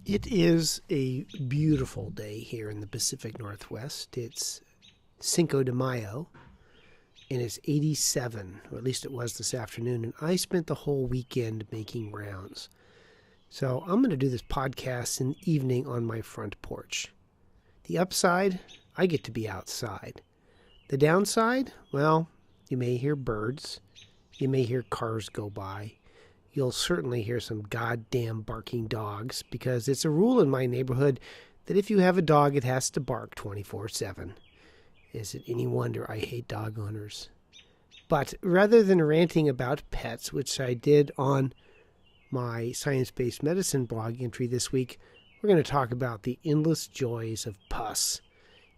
It is a beautiful day here in the Pacific Northwest. It's Cinco de Mayo, and it's 87, or at least it was this afternoon, and I spent the whole weekend making rounds. So I'm going to do this podcast in the evening on my front porch. The upside, I get to be outside. The downside, well, you may hear birds. You may hear cars go by. You'll certainly hear some goddamn barking dogs, because it's a rule in my neighborhood that if you have a dog, it has to bark 24/7. Is it any wonder I hate dog owners? But rather than ranting about pets, which I did on my science-based medicine blog entry this week, we're going to talk about the endless joys of pus.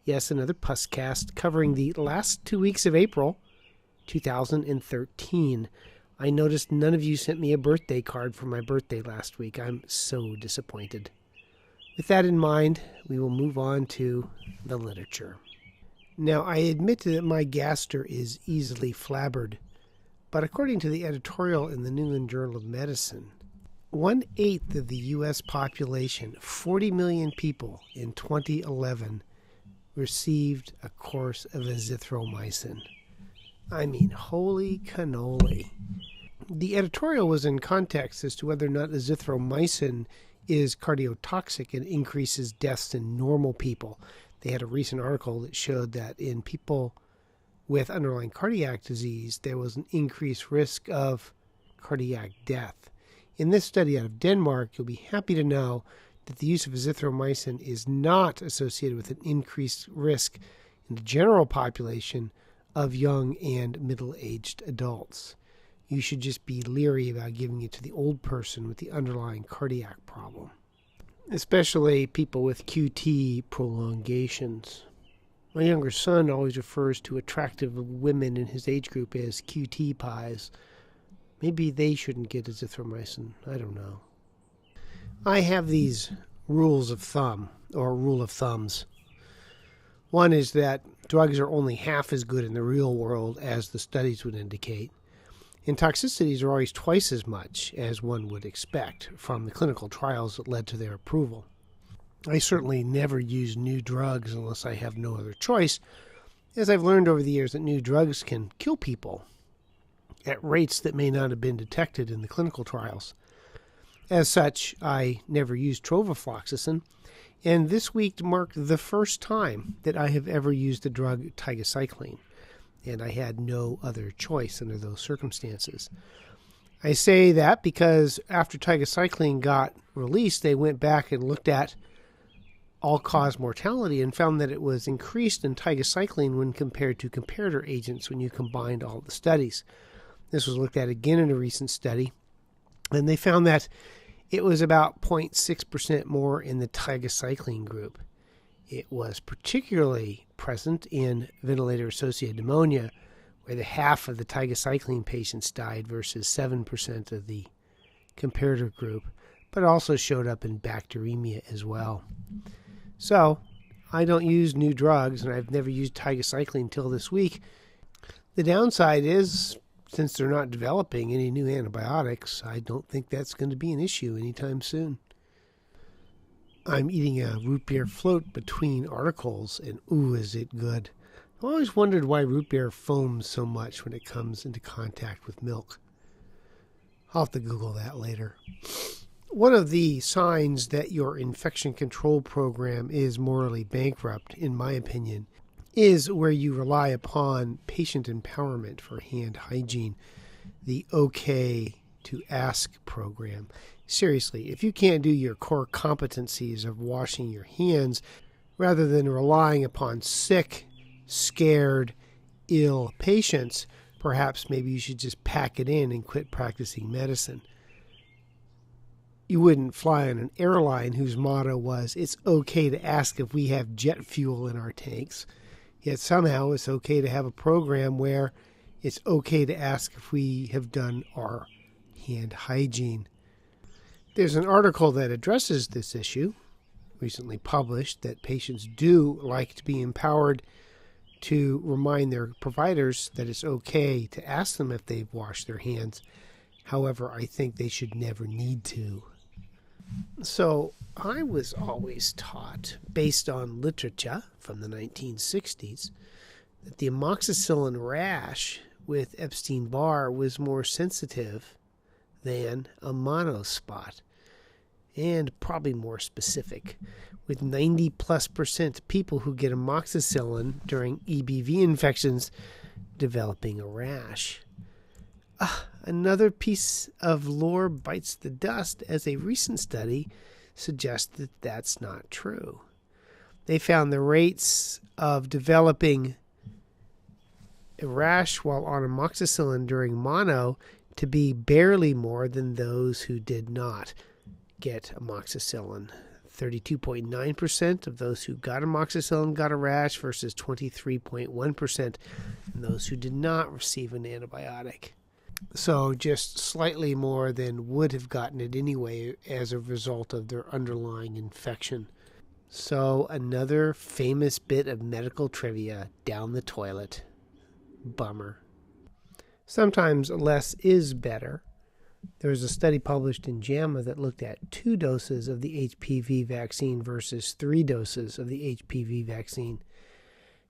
Yes, another Puscast covering the last 2 weeks of April 2013. I noticed none of you sent me a birthday card for my birthday last week. I'm so disappointed. With that in mind, we will move on to the literature. Now, I admit that my gaster is easily flabbered, but according to the editorial in the New England Journal of Medicine, 1/8 of the U.S. population, 40 million people in 2011, received a course of azithromycin. I mean, holy cannoli. The editorial was in context as to whether or not azithromycin is cardiotoxic and increases deaths in normal people. They had a recent article that showed that in people with underlying cardiac disease, there was an increased risk of cardiac death. In this study out of Denmark, you'll be happy to know that the use of azithromycin is not associated with an increased risk in the general population of young and middle-aged adults. You should just be leery about giving it to the old person with the underlying cardiac problem, especially people with QT prolongations. My younger son always refers to attractive women in his age group as QT pies. Maybe they shouldn't get azithromycin. I don't know. I have these rules of thumb, or rule of thumbs. One is that drugs are only half as good in the real world as the studies would indicate, and toxicities are always twice as much as one would expect from the clinical trials that led to their approval. I certainly never use new drugs unless I have no other choice, as I've learned over the years that new drugs can kill people at rates that may not have been detected in the clinical trials. As such, I never used trovafloxacin, and this week marked the first time that I have ever used the drug tigecycline, and I had no other choice under those circumstances. I say that because after tigecycline got released, they went back and looked at all-cause mortality and found that it was increased in tigecycline when compared to comparator agents when you combined all the studies. This was looked at again in a recent study, and they found that it was about 0.6% more in the tigecycline group. It was particularly present in ventilator-associated pneumonia, where the half of the tigecycline patients died versus 7% of the comparator group, but also showed up in bacteremia as well. So, I don't use new drugs, and I've never used tigecycline until this week. The downside is, since they're not developing any new antibiotics, I don't think that's going to be an issue anytime soon. I'm eating a root beer float between articles, and ooh, is it good. I've always wondered why root beer foams so much when it comes into contact with milk. I'll have to Google that later. One of the signs that your infection control program is morally bankrupt, in my opinion, is where you rely upon patient empowerment for hand hygiene, the OK to Ask program. Seriously, if you can't do your core competencies of washing your hands, rather than relying upon sick, scared, ill patients, perhaps maybe you should just pack it in and quit practicing medicine. You wouldn't fly on an airline whose motto was, "It's okay to ask if we have jet fuel in our tanks." Yet somehow it's okay to have a program where it's okay to ask if we have done our hand hygiene. There's an article that addresses this issue, recently published, that patients do like to be empowered to remind their providers that it's okay to ask them if they've washed their hands. However, I think they should never need to. So I was always taught, based on literature from the 1960s, that the amoxicillin rash with Epstein-Barr was more sensitive than a monospot, and probably more specific, with 90+% people who get amoxicillin during EBV infections developing a rash. Another piece of lore bites the dust, as a recent study suggests that that's not true. They found the rates of developing a rash while on amoxicillin during mono to be barely more than those who did not get amoxicillin. 32.9% of those who got amoxicillin got a rash versus 23.1% in those who did not receive an antibiotic. So just slightly more than would have gotten it anyway as a result of their underlying infection. So another famous bit of medical trivia down the toilet. Bummer. Sometimes less is better. There was a study published in JAMA that looked at 2 doses of the HPV vaccine versus 3 doses of the HPV vaccine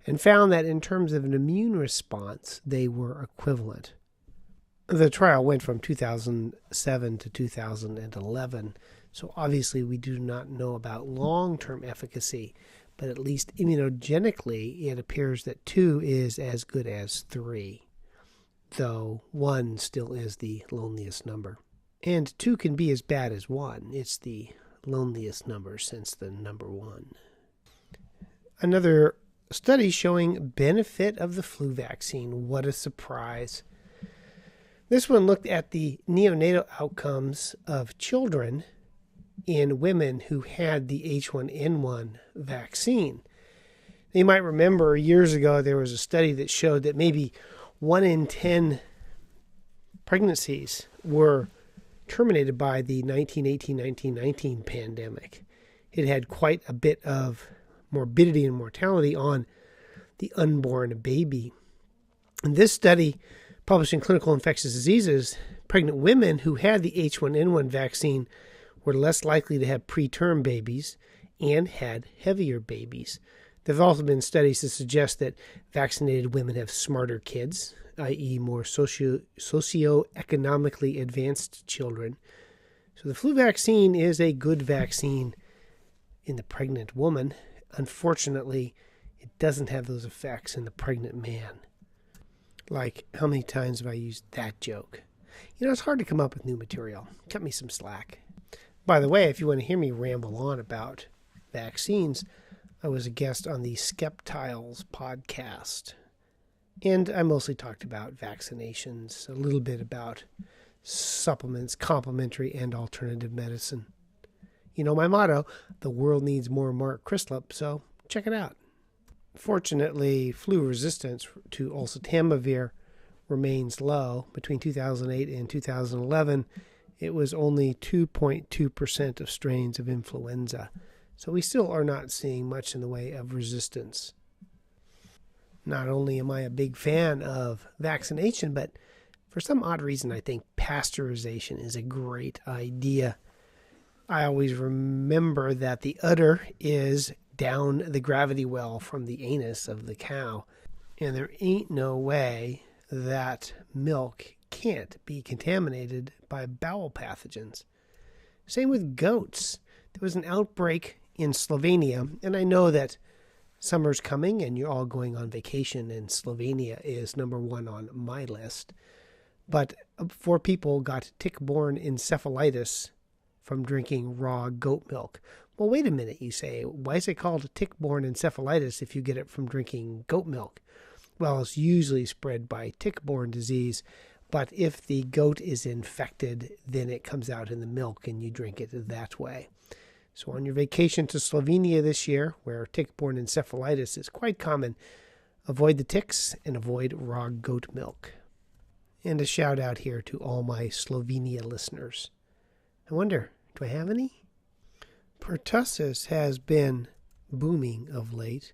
and found that in terms of an immune response, they were equivalent. The trial went from 2007 to 2011, so obviously we do not know about long-term efficacy, but at least immunogenically it appears that 2 is as good as 3, though 1 still is the loneliest number. And 2 can be as bad as 1. It's the loneliest number since the number 1. Another study showing benefit of the flu vaccine. What a surprise. This one looked at the neonatal outcomes of children in women who had the H1N1 vaccine. You might remember years ago there was a study that showed that maybe 1 in 10 pregnancies were terminated by the 1918-1919 pandemic. It had quite a bit of morbidity and mortality on the unborn baby. In this study, published in Clinical Infectious Diseases, pregnant women who had the H1N1 vaccine were less likely to have preterm babies and had heavier babies. There have also been studies to suggest that vaccinated women have smarter kids, i.e. more socioeconomically advanced children. So the flu vaccine is a good vaccine in the pregnant woman. Unfortunately, it doesn't have those effects in the pregnant man. Like, how many times have I used that joke? It's hard to come up with new material. Cut me some slack. By the way, if you want to hear me ramble on about vaccines, I was a guest on the Skeptiles podcast. And I mostly talked about vaccinations, a little bit about supplements, complementary and alternative medicine. My motto, the world needs more Mark Crislip, so check it out. Fortunately, flu resistance to oseltamivir remains low. Between 2008 and 2011, it was only 2.2% of strains of influenza. So we still are not seeing much in the way of resistance. Not only am I a big fan of vaccination, but for some odd reason, I think pasteurization is a great idea. I always remember that the udder is down the gravity well from the anus of the cow, and there ain't no way that milk can't be contaminated by bowel pathogens. Same with goats. There was an outbreak in Slovenia, and I know that summer's coming and you're all going on vacation, and Slovenia is number 1 on my list. But 4 people got tick-borne encephalitis from drinking raw goat milk. Well, wait a minute, you say. Why is it called tick-borne encephalitis if you get it from drinking goat milk? Well, it's usually spread by tick-borne disease, but if the goat is infected, then it comes out in the milk and you drink it that way. So on your vacation to Slovenia this year, where tick-borne encephalitis is quite common, avoid the ticks and avoid raw goat milk. And a shout out here to all my Slovenia listeners. I wonder, do I have any? Pertussis has been booming of late,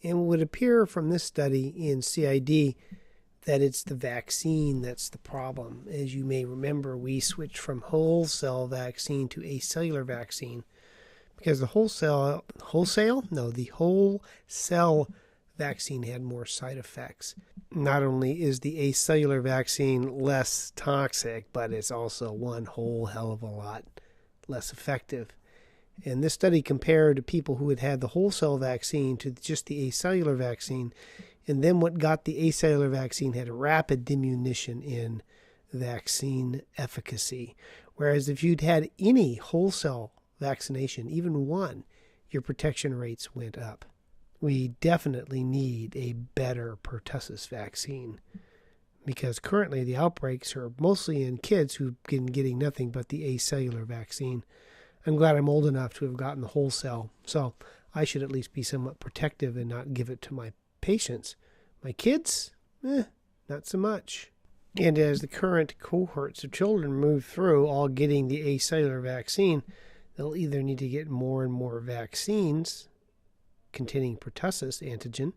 and it would appear from this study in CID that it's the vaccine that's the problem. As you may remember, we switched from whole cell vaccine to acellular vaccine because the the whole cell vaccine had more side effects. Not only is the acellular vaccine less toxic, but it's also one whole hell of a lot less effective. And this study compared people who had had the whole cell vaccine to just the acellular vaccine, and then what got the acellular vaccine had a rapid diminution in vaccine efficacy. Whereas if you'd had any whole cell vaccination, even one, your protection rates went up. We definitely need a better pertussis vaccine, because currently the outbreaks are mostly in kids who've been getting nothing but the acellular vaccine. I'm glad I'm old enough to have gotten the whole cell, so I should at least be somewhat protective and not give it to my patients. My kids? Not so much. And as the current cohorts of children move through all getting the acellular vaccine, they'll either need to get more and more vaccines containing pertussis antigen,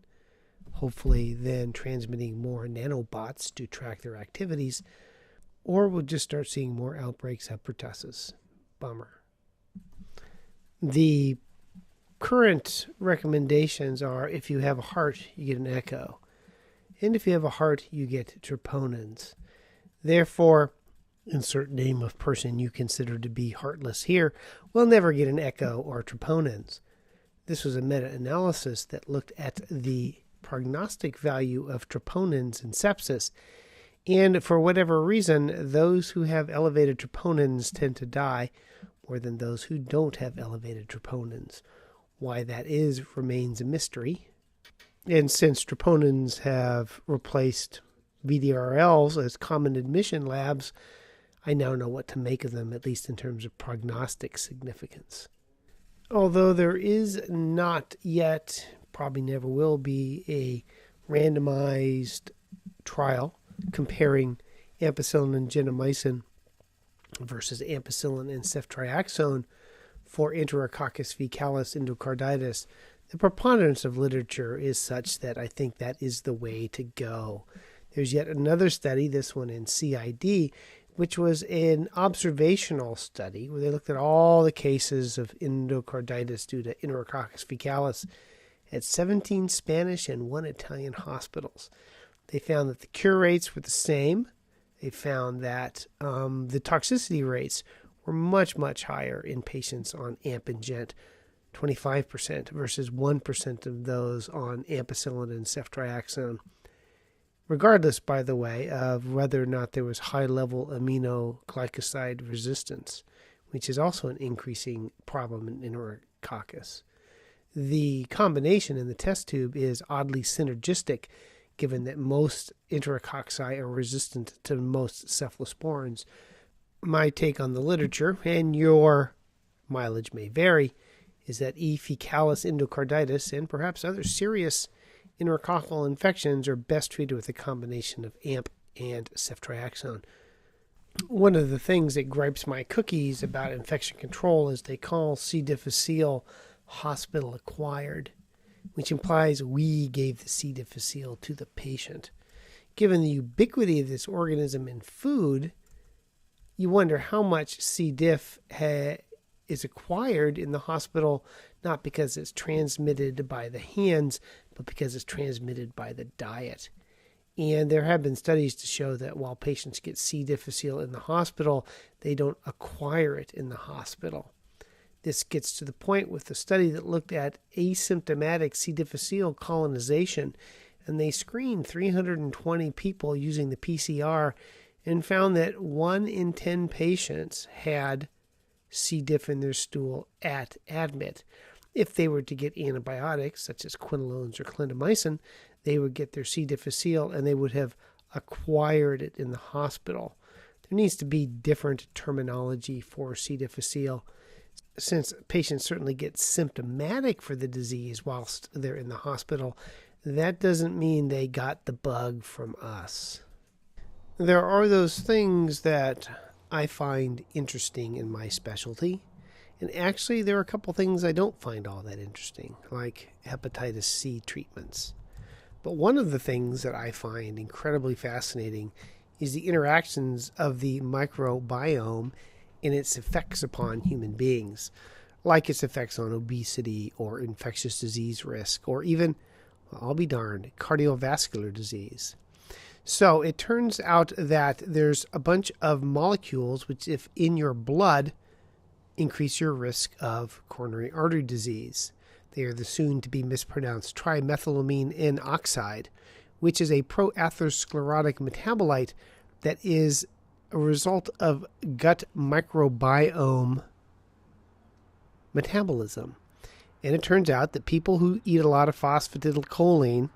hopefully then transmitting more nanobots to track their activities, or we'll just start seeing more outbreaks of pertussis. Bummer. The current recommendations are if you have a heart, you get an echo. And if you have a heart, you get troponins. Therefore, insert name of person you consider to be heartless here, will never get an echo or troponins. This was a meta-analysis that looked at the prognostic value of troponins in sepsis. And for whatever reason, those who have elevated troponins tend to die more than those who don't have elevated troponins. Why that is remains a mystery. And since troponins have replaced VDRLs as common admission labs, I now know what to make of them, at least in terms of prognostic significance. Although there is not yet, probably never will be, a randomized trial comparing ampicillin and gentamicin versus ampicillin and ceftriaxone for Enterococcus faecalis endocarditis, the preponderance of literature is such that I think that is the way to go. There's yet another study, this one in CID, which was an observational study where they looked at all the cases of endocarditis due to Enterococcus faecalis at 17 Spanish and 1 Italian hospitals. They found that the cure rates were the same. They found that the toxicity rates were much, much higher in patients on AMP and GENT, 25% versus 1% of those on ampicillin and ceftriaxone. Regardless, by the way, of whether or not there was high-level aminoglycoside resistance, which is also an increasing problem in Enterococcus. The combination in the test tube is oddly synergistic, given that most Enterococci are resistant to most cephalosporins. My take on the literature, and your mileage may vary, is that E. faecalis endocarditis and perhaps other serious enterococcal infections are best treated with a combination of AMP and ceftriaxone. One of the things that gripes my cookies about infection control is they call C. difficile hospital acquired, which implies we gave the C. difficile to the patient. Given the ubiquity of this organism in food, you wonder how much C. diff is acquired in the hospital, not because it's transmitted by the hands, but because it's transmitted by the diet. And there have been studies to show that while patients get C. difficile in the hospital, they don't acquire it in the hospital. This gets to the point with the study that looked at asymptomatic C. difficile colonization, and they screened 320 people using the PCR and found that 1 in 10 patients had C. diff in their stool at admit. If they were to get antibiotics, such as quinolones or clindamycin, they would get their C. difficile and they would have acquired it in the hospital. There needs to be different terminology for C. difficile, since patients certainly get symptomatic for the disease whilst they're in the hospital. That doesn't mean they got the bug from us. There are those things that I find interesting in my specialty, and actually there are a couple things I don't find all that interesting, like hepatitis C treatments. But one of the things that I find incredibly fascinating is the interactions of the microbiome and its effects upon human beings. like its effects on obesity or infectious disease risk, or even, well, I'll be darned, cardiovascular disease. So it turns out that there's a bunch of molecules which, if in your blood, increase your risk of coronary artery disease. They are the soon-to-be mispronounced trimethylamine N oxide, which is a proatherosclerotic metabolite that is a result of gut microbiome metabolism. And it turns out that people who eat a lot of phosphatidylcholine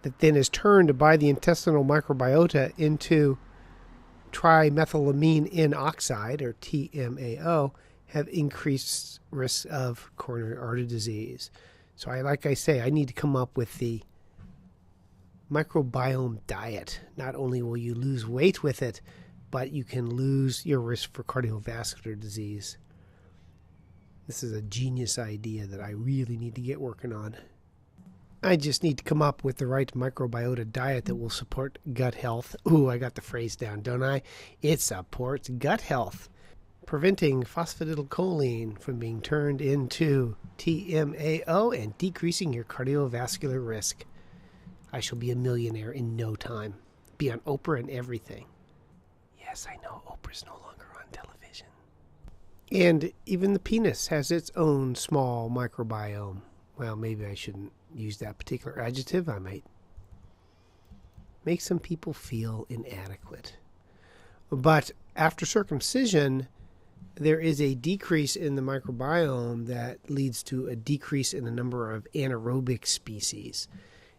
that then is turned by the intestinal microbiota into trimethylamine N oxide, or TMAO, have increased risks of coronary artery disease. So like I say, I need to come up with the microbiome diet. Not only will you lose weight with it, but you can lose your risk for cardiovascular disease. This is a genius idea that I really need to get working on. I just need to come up with the right microbiota diet that will support gut health. Ooh, I got the phrase down, don't I? It supports gut health, preventing phosphatidylcholine from being turned into TMAO and decreasing your cardiovascular risk. I shall be a millionaire in no time. Be on Oprah and everything. Yes, I know Oprah's no longer on television. And even the penis has its own small microbiome. Well, maybe I shouldn't use that particular adjective. I might make some people feel inadequate. But after circumcision, there is a decrease in the microbiome that leads to a decrease in the number of anaerobic species.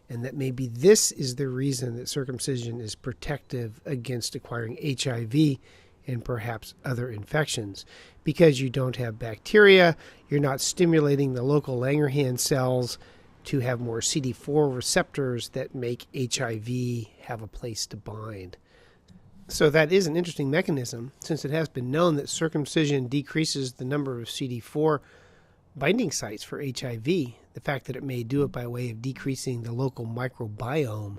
And that maybe this is the reason that circumcision is protective against acquiring HIV and perhaps other infections. Because you don't have bacteria, you're not stimulating the local Langerhans cells to have more CD4 receptors that make HIV have a place to bind. So that is an interesting mechanism, since it has been known that circumcision decreases the number of CD4 binding sites for HIV. The fact that it may do it by way of decreasing the local microbiome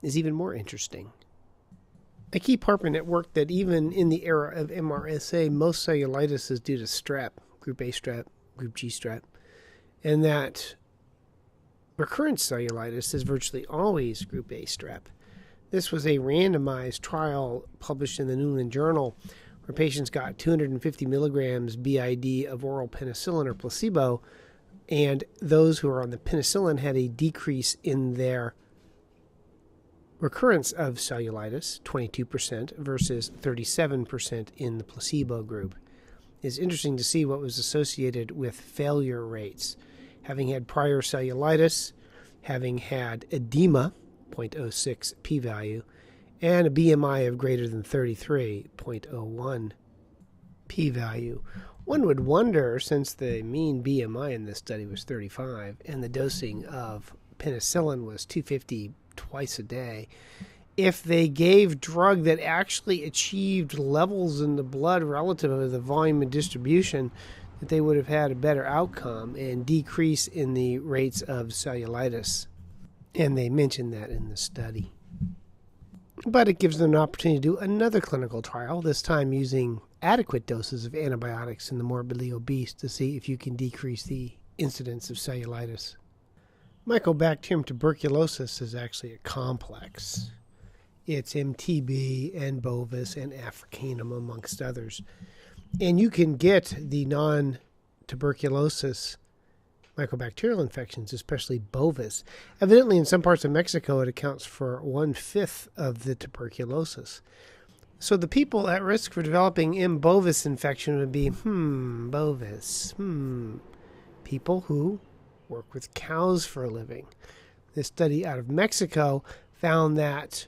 is even more interesting. I keep harping at work that even in the era of MRSA, most cellulitis is due to strep, group A strep, group G strep, and that recurrent cellulitis is virtually always group A strep. This was a randomized trial published in the New England Journal where patients got 250 milligrams BID of oral penicillin or placebo, and those who were on the penicillin had a decrease in their recurrence of cellulitis, 22% versus 37% in the placebo group. It's interesting to see what was associated with failure rates. Having had prior cellulitis, having had edema, 0.06 p-value, and a BMI of greater than 33, 0.01 p-value. One would wonder, since the mean BMI in this study was 35 and the dosing of penicillin was 250 twice a day, if they gave drug that actually achieved levels in the blood relative to the volume and distribution, that they would have had a better outcome and decrease in the rates of cellulitis. And they mentioned that in the study. But it gives them an opportunity to do another clinical trial, this time using adequate doses of antibiotics in the morbidly obese to see if you can decrease the incidence of cellulitis. Mycobacterium tuberculosis is actually a complex. It's MTB and bovis and Africanum, amongst others. And you can get the non-tuberculosis mycobacterial infections, especially bovis. Evidently, in some parts of Mexico, it accounts for 1/5 of the tuberculosis. So the people at risk for developing M. bovis infection would be, bovis, people who work with cows for a living. This study out of Mexico found that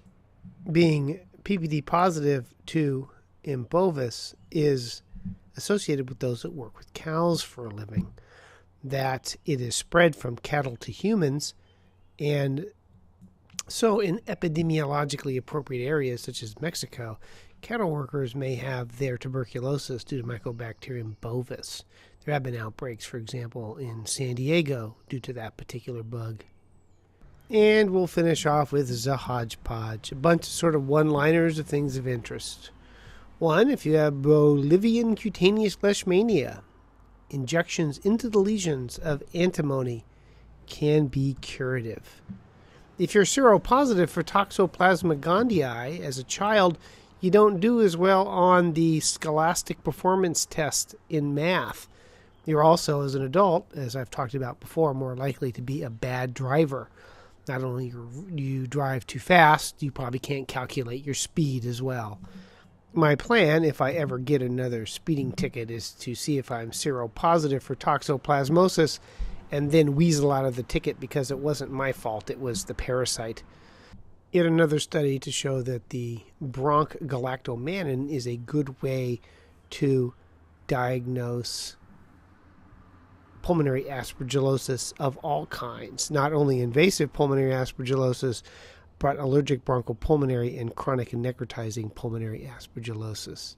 being PPD positive to M. bovis is associated with those that work with cows for a living, that it is spread from cattle to humans, and so in epidemiologically appropriate areas such as Mexico, cattle workers may have their tuberculosis due to Mycobacterium bovis. There have been outbreaks, for example, in San Diego due to that particular bug. And we'll finish off with the hodgepodge, a bunch of sort of one-liners of things of interest. One, if you have Bolivian cutaneous leishmania, injections into the lesions of antimony can be curative. If you're seropositive for Toxoplasma gondii as a child, you don't do as well on the Scholastic Performance Test in math. You're also, as an adult, as I've talked about before, more likely to be a bad driver. Not only do you drive too fast, you probably can't calculate your speed as well. My plan, if I ever get another speeding ticket, is to see if I'm seropositive for toxoplasmosis and then weasel out of the ticket because it wasn't my fault, it was the parasite. Yet another study to show that the bronchgalactomannan is a good way to diagnose pulmonary aspergillosis of all kinds, not only invasive pulmonary aspergillosis, but allergic bronchopulmonary and chronic and necrotizing pulmonary aspergillosis.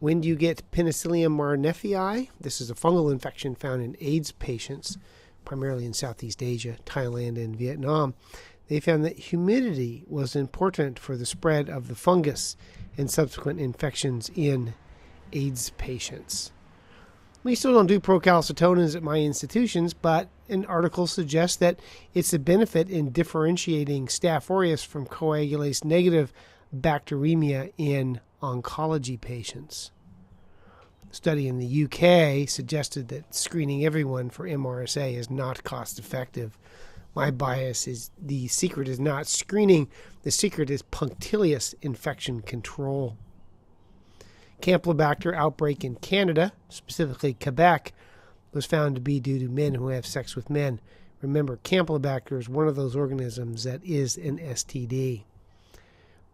When do you get Penicillium maraneffii? This is a fungal infection found in AIDS patients, primarily in Southeast Asia, Thailand, and Vietnam. They found that humidity was important for the spread of the fungus and subsequent infections in AIDS patients. We still don't do procalcitonin at my institutions, but an article suggests that it's a benefit in differentiating Staph aureus from coagulase negative bacteremia in oncology patients. A study in the UK suggested that screening everyone for MRSA is not cost effective. My bias is the secret is not screening, the secret is punctilious infection control. Campylobacter outbreak in Canada, specifically Quebec, was found to be due to men who have sex with men. Remember, Campylobacter is one of those organisms that is an STD.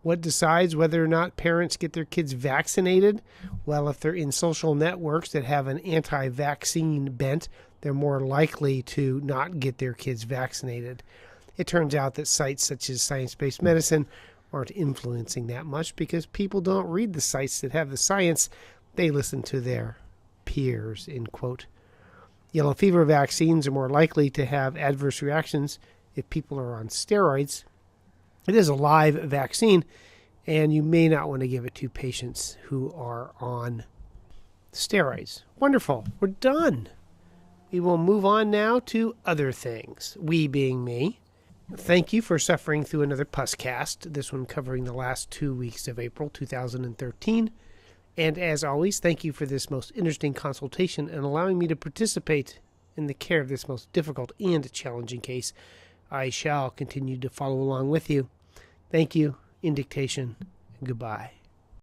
What decides whether or not parents get their kids vaccinated? Well, if they're in social networks that have an anti-vaccine bent, they're more likely to not get their kids vaccinated. It turns out that sites such as Science-Based Medicine aren't influencing that much because people don't read the sites that have the science. They listen to their peers, end quote. Yellow fever vaccines are more likely to have adverse reactions if people are on steroids. It is a live vaccine, and you may not want to give it to patients who are on steroids. Wonderful. We're done. We will move on now to other things, we being me. Thank you for suffering through another Puscast, this one covering the last 2 weeks of April 2013. And as always, thank you for this most interesting consultation and allowing me to participate in the care of this most difficult and challenging case. I shall continue to follow along with you. Thank you, in dictation, and goodbye.